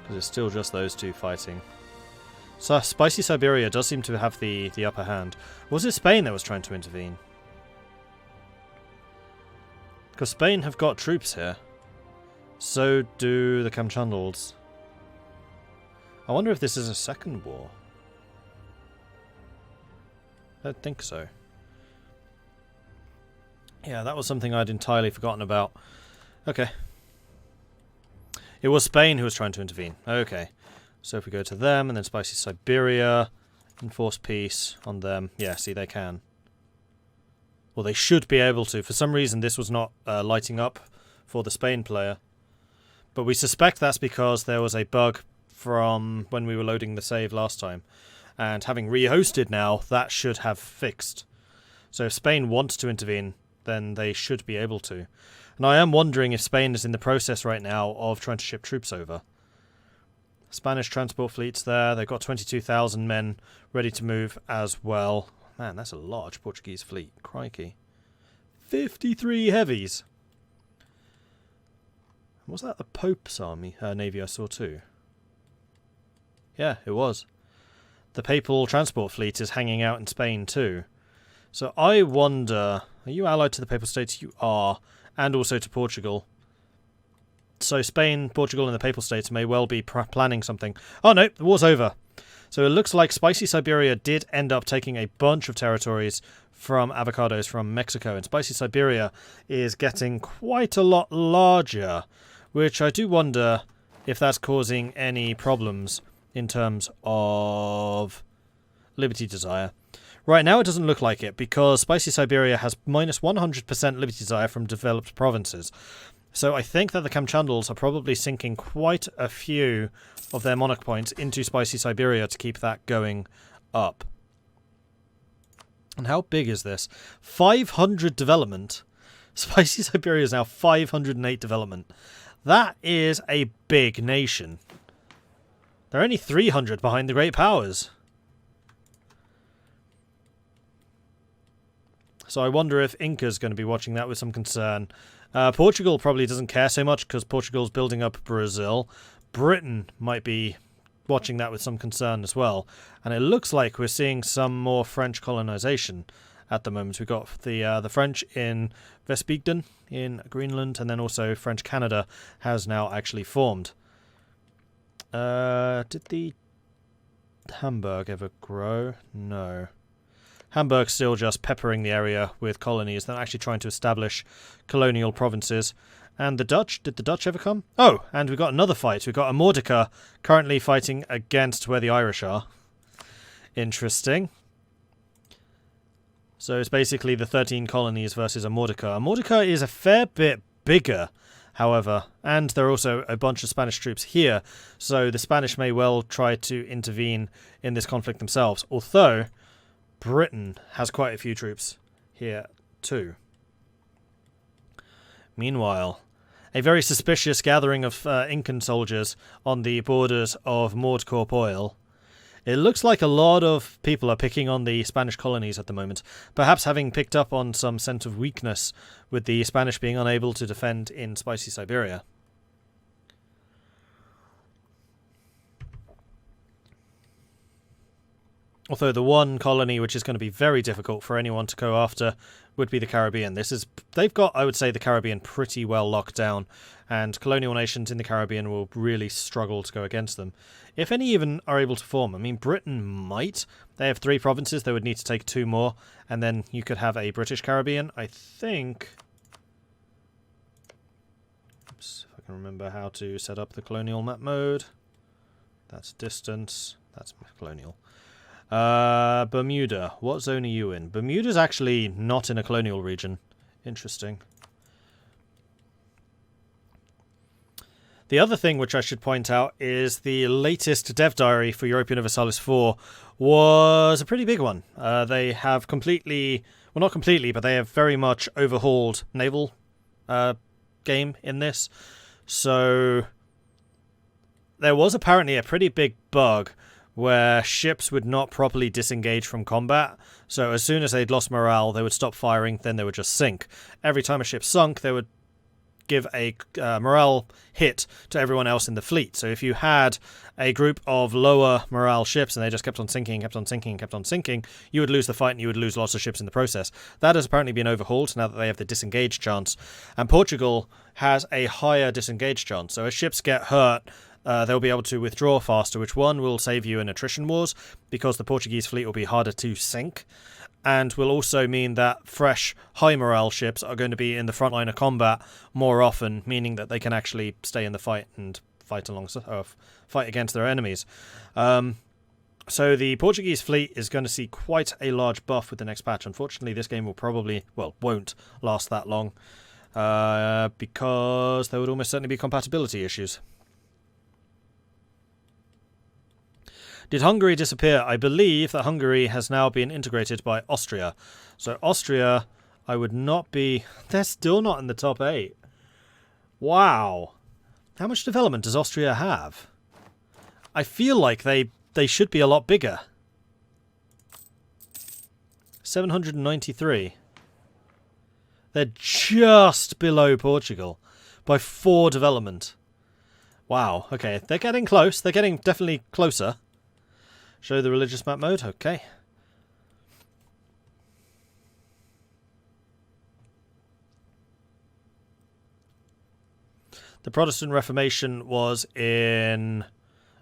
Because it's still just those two fighting. So Spicy Siberia does seem to have the upper hand. Was it Spain that was trying to intervene? Because Spain have got troops here. So do the Kamchandals. I wonder if this is a second war. I don't think so. Yeah, that was something I'd entirely forgotten about. Okay. It was Spain who was trying to intervene. Okay. So if we go to them, and then Spicy Siberia, enforce peace on them. Yeah, see, they can. Well, they should be able to. For some reason, this was not lighting up for the Spain player. But we suspect that's because there was a bug from when we were loading the save last time. And having rehosted now, that should have fixed. So if Spain wants to intervene, then they should be able to. And I am wondering if Spain is in the process right now of trying to ship troops over. Spanish transport fleet's there. They've got 22,000 men ready to move as well. Man, that's a large Portuguese fleet. Crikey. 53 heavies. Was that the Pope's army? Navy I saw too? Yeah, it was. The Papal transport fleet is hanging out in Spain too. So I wonder... Are you allied to the Papal States? You are. And also to Portugal. So Spain, Portugal and the Papal States may well be planning something. Oh no, the war's over. So it looks like Spicy Siberia did end up taking a bunch of territories from avocados from Mexico. And Spicy Siberia is getting quite a lot larger. Which I do wonder if that's causing any problems in terms of Liberty Desire. Right now it doesn't look like it, because Spicy Siberia has minus 100% Liberty Desire from developed provinces. So I think that the Kamchandals are probably sinking quite a few of their monarch points into Spicy Siberia to keep that going up. And how big is this? 500 development. Spicy Siberia is now 508 development. That is a big nation. They're only 300 behind the Great Powers. So I wonder if Inca's going to be watching that with some concern. Portugal probably doesn't care so much because Portugal's building up Brazil. Britain might be watching that with some concern as well. And it looks like we're seeing some more French colonization at the moment. We've got the French in Vespigden in Greenland, and then also French Canada has now actually formed. Did the Hamburg ever grow? No. Hamburg's still just peppering the area with colonies. They're actually trying to establish colonial provinces. And the Dutch? Did the Dutch ever come? Oh, and we've got another fight. We've got a Mordecai currently fighting against where the Irish are. Interesting. So it's basically the 13 colonies versus a Mordecai. A Mordecai is a fair bit bigger, however. And there are also a bunch of Spanish troops here. So the Spanish may well try to intervene in this conflict themselves. Although Britain has quite a few troops here too. Meanwhile, a very suspicious gathering of Incan soldiers on the borders of Mordcorp Oil. It looks like a lot of people are picking on the Spanish colonies at the moment, perhaps having picked up on some sense of weakness with the Spanish being unable to defend in Spicy Siberia. Although the one colony which is going to be very difficult for anyone to go after would be the Caribbean. They've got, I would say, the Caribbean pretty well locked down, and colonial nations in the Caribbean will really struggle to go against them. If any even are able to form. I mean, Britain might. They have 3 provinces. They would need to take 2 more, and then you could have a British Caribbean. I think... Oops, if I can remember how to set up the colonial map mode. That's distance. That's colonial. Bermuda. What zone are you in? Bermuda's actually not in a colonial region. Interesting. The other thing which I should point out is the latest dev diary for Europa Universalis IV was a pretty big one. They have completely... Well, not completely, but they have very much overhauled naval game in this. So there was apparently a pretty big bug where ships would not properly disengage from combat. So as soon as they'd lost morale, they would stop firing, then they would just sink. Every time a ship sunk, they would give a morale hit to everyone else in the fleet. So if you had a group of lower morale ships and they just kept on sinking, kept on sinking, kept on sinking, you would lose the fight and you would lose lots of ships in the process. That has apparently been overhauled now that they have the disengage chance. And Portugal has a higher disengage chance. So as ships get hurt, they'll be able to withdraw faster, which one will save you in attrition wars because the Portuguese fleet will be harder to sink, and will also mean that fresh high morale ships are going to be in the front line of combat more often, meaning that they can actually stay in the fight and fight against their enemies. So the Portuguese fleet is going to see quite a large buff with the next patch. Unfortunately, this game won't last that long because there would almost certainly be compatibility issues. Did Hungary disappear? I believe that Hungary has now been integrated by Austria. So Austria, I would not be... They're still not in the top 8. Wow. How much development does Austria have? I feel like they should be a lot bigger. 793. They're just below Portugal by 4 development. Wow, okay. They're getting close. They're getting definitely closer. Show the religious map mode. Okay. The Protestant Reformation was in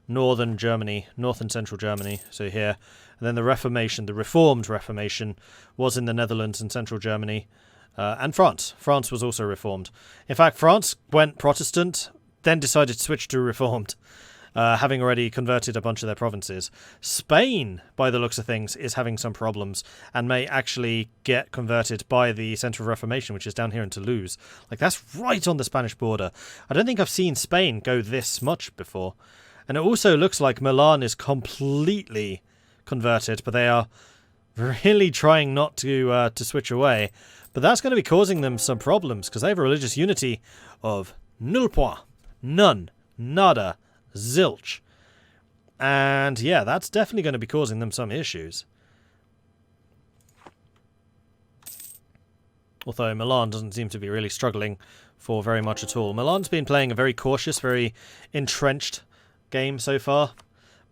northern Germany, north and central Germany, so here. And then the Reformation, the Reformed Reformation, was in the Netherlands and central Germany. And France. France was also Reformed. In fact, France went Protestant, then decided to switch to Reformed. Having already converted a bunch of their provinces. Spain, by the looks of things, is having some problems and may actually get converted by the Centre of Reformation, which is down here in Toulouse. Like, that's right on the Spanish border. I don't think I've seen Spain go this much before. And it also looks like Milan is completely converted, but they are really trying not to switch away. But that's going to be causing them some problems, because they have a religious unity of nul point, none, nada, zilch. And yeah, that's definitely going to be causing them some issues. Although Milan doesn't seem to be really struggling for very much at all. Milan's been playing a very cautious, very entrenched game so far.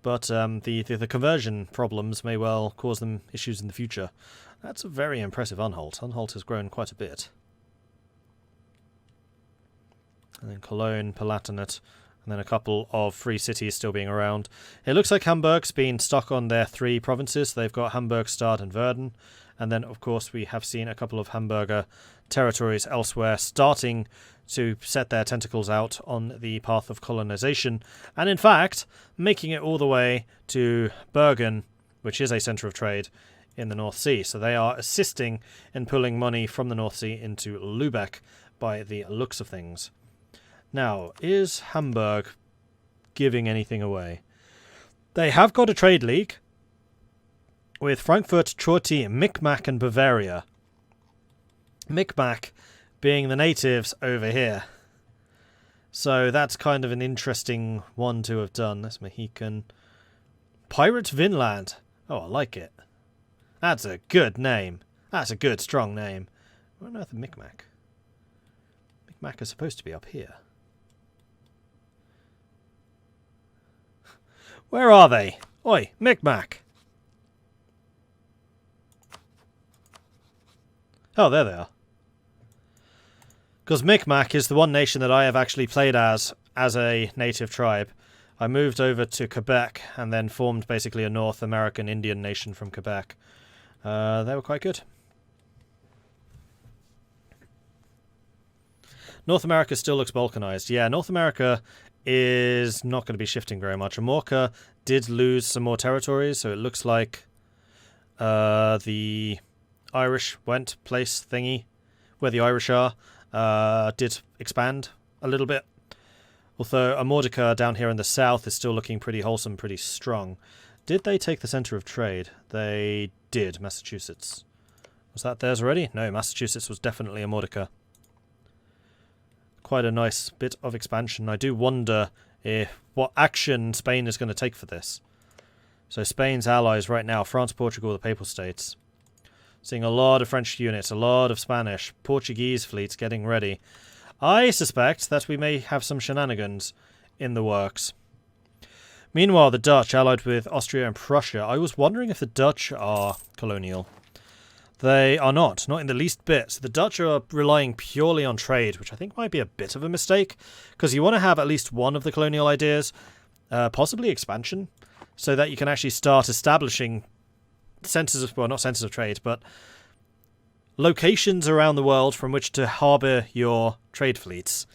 But the conversion problems may well cause them issues in the future. That's a very impressive Anhalt. Anhalt has grown quite a bit. And then Cologne, Palatinate, and then a couple of free cities still being around. It looks like Hamburg's been stuck on their 3 provinces. They've got Hamburg, Stade, and Verden. And then, of course, we have seen a couple of Hamburger territories elsewhere starting to set their tentacles out on the path of colonization. And in fact, making it all the way to Bergen, which is a centre of trade in the North Sea. So they are assisting in pulling money from the North Sea into Lübeck by the looks of things. Now, is Hamburg giving anything away? They have got a trade league with Frankfurt, Chorty, Micmac and Bavaria. Micmac being the natives over here. So that's kind of an interesting one to have done. That's Mohican. Pirate Vinland. Oh, I like it. That's a good name. That's a good, strong name. Where on earth are Micmac? Micmac are supposed to be up here. Where are they? Oi, Micmac! Oh, there they are. Because Micmac is the one nation that I have actually played as a native tribe. I moved over to Quebec and then formed basically a North American Indian nation from Quebec. They were quite good. North America still looks balkanized. Yeah, North America is not going to be shifting very much. Amorca did lose some more territories, so it looks like the Irish went place thingy, where the Irish are, did expand a little bit. Although Amordica down here in the south is still looking pretty wholesome, pretty strong. Did they take the centre of trade? They did, Massachusetts. Was that theirs already? No, Massachusetts was definitely Amordica. Quite a nice bit of expansion. I do wonder what action Spain is going to take for this. So Spain's allies right now, France, Portugal, the Papal States. Seeing a lot of French units, a lot of Spanish, Portuguese fleets getting ready. I suspect that we may have some shenanigans in the works. Meanwhile, the Dutch, allied with Austria and Prussia, I was wondering if the Dutch are colonial. They are not in the least bit. So the Dutch are relying purely on trade, which I think might be a bit of a mistake, because you want to have at least one of the colonial ideas, possibly expansion, so that you can actually start establishing centres of, well, not centres of trade, but locations around the world from which to harbour your trade fleets,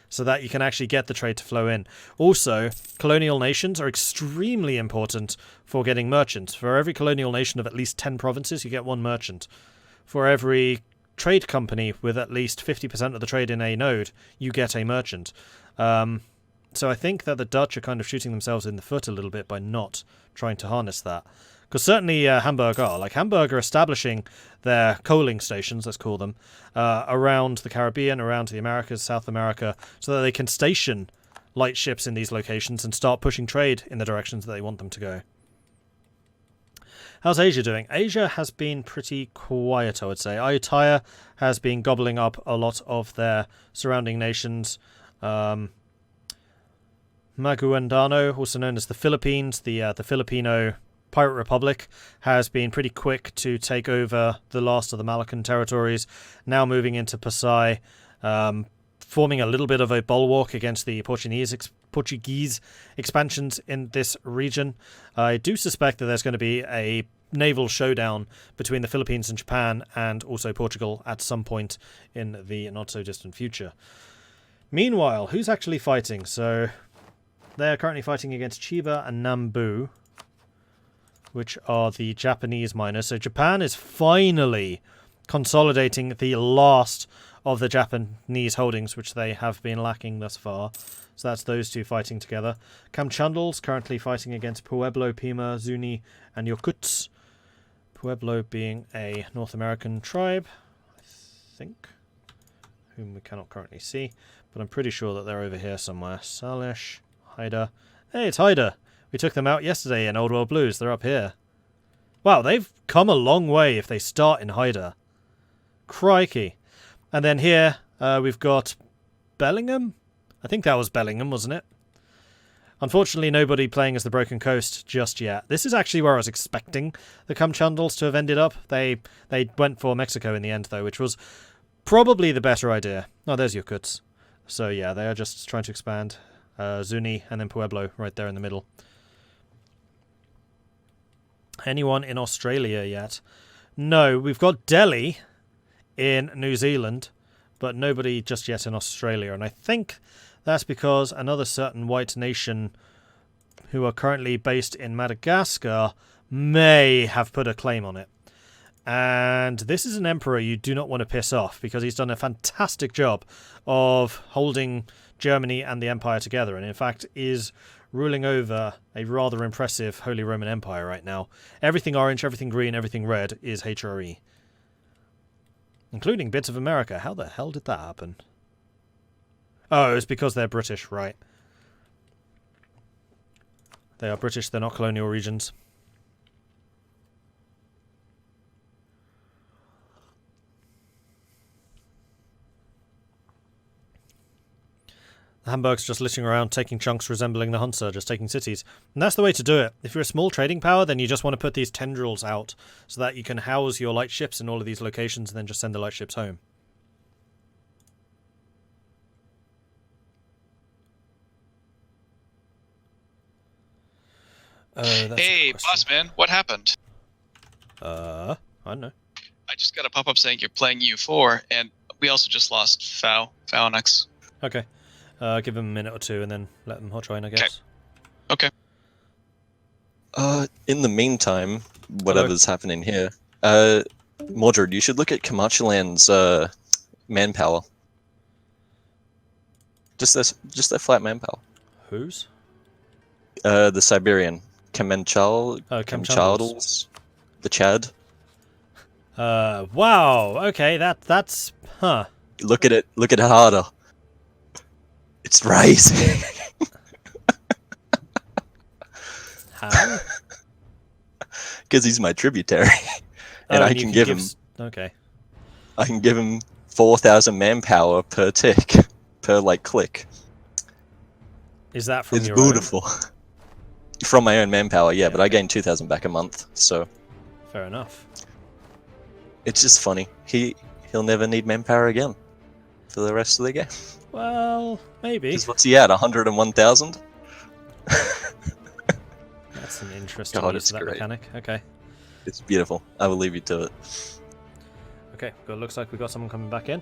so that you can actually get the trade to flow in. Also, colonial nations are extremely important for getting merchants. For every colonial nation of at least 10 provinces, you get one merchant. For every trade company with at least 50% of the trade in a node, you get a merchant. So I think that the Dutch are kind of shooting themselves in the foot a little bit by not trying to harness that. Because certainly Hamburg are. Like, Hamburg are establishing their coaling stations, let's call them, around the Caribbean, around the Americas, South America, so that they can station light ships in these locations and start pushing trade in the directions that they want them to go. How's Asia doing? Asia has been pretty quiet, I would say. Ayutthaya has been gobbling up a lot of their surrounding nations. Maguindano, also known as the Philippines, the Filipino Pirate Republic, has been pretty quick to take over the last of the Malacan territories, now moving into Pasai, forming a little bit of a bulwark against the Portuguese expansions in this region. I do suspect that there's going to be a naval showdown between the Philippines and Japan, and also Portugal at some point in the not-so-distant future. Meanwhile, who's actually fighting? So they're currently fighting against Chiba and Nambu, which are the Japanese miners. So Japan is finally consolidating the last of the Japanese holdings, which they have been lacking thus far. So that's those two fighting together. Kamchandals currently fighting against Pueblo, Pima, Zuni, and Yokuts. Pueblo being a North American tribe, I think, whom we cannot currently see, but I'm pretty sure that they're over here somewhere. Salish, Haida. Hey, it's Haida! We took them out yesterday in Old World Blues. They're up here. Wow, they've come a long way if they start in Haida. Crikey. And then here we've got Bellingham? I think that was Bellingham, wasn't it? Unfortunately, nobody playing as the Broken Coast just yet. This is actually where I was expecting the Kamchandals to have ended up. They went for Mexico in the end, though, which was probably the better idea. Oh, there's Yokuts. So yeah, they are just trying to expand. Zuni and then Pueblo right there in the middle. Anyone in Australia yet? No, we've got Delhi in New Zealand, but nobody just yet in Australia. And I think that's because another certain white nation who are currently based in Madagascar may have put a claim on it. And this is an emperor you do not want to piss off, because he's done a fantastic job of holding Germany and the Empire together, and in fact is ruling over a rather impressive Holy Roman Empire right now. Everything orange, everything green, everything red is HRE. Including bits of America. How the hell did that happen? Oh, it's because they're British, right. They are British, they're not colonial regions. Hamburg's just litting around, taking chunks resembling the Hansa, just taking cities. And that's the way to do it. If you're a small trading power, then you just want to put these tendrils out so that you can house your light ships in all of these locations and then just send the light ships home. Hey, boss man, what happened? I don't know. I just got a pop-up saying you're playing U4, and we also just lost Phaonix. Okay. Give him a minute or two and then let them hot join, I guess. Okay. In the meantime, whatever's happening here, Mordred, you should look at Comancheland's manpower. Just their flat manpower. Whose? The Siberian. Kamchaldals. The Chad. Wow, okay, that's... Huh. Look at it harder. It's rising. How? Because he's my tributary. And I can give him... Okay. I can give him 4,000 manpower per tick. per like click. Is that from It's your beautiful. From my own manpower, yeah, Yeah, but I okay. gain 2,000 back a month, so own? Fair enough. it's just funny. He'll never need manpower again for the rest of the game. Well, maybe. Because what's he at? 101,000? That's an interesting God, use it's of that great. mechanic. Okay. It's beautiful. I will leave you to it. Okay, well, it looks like we've got someone coming back in.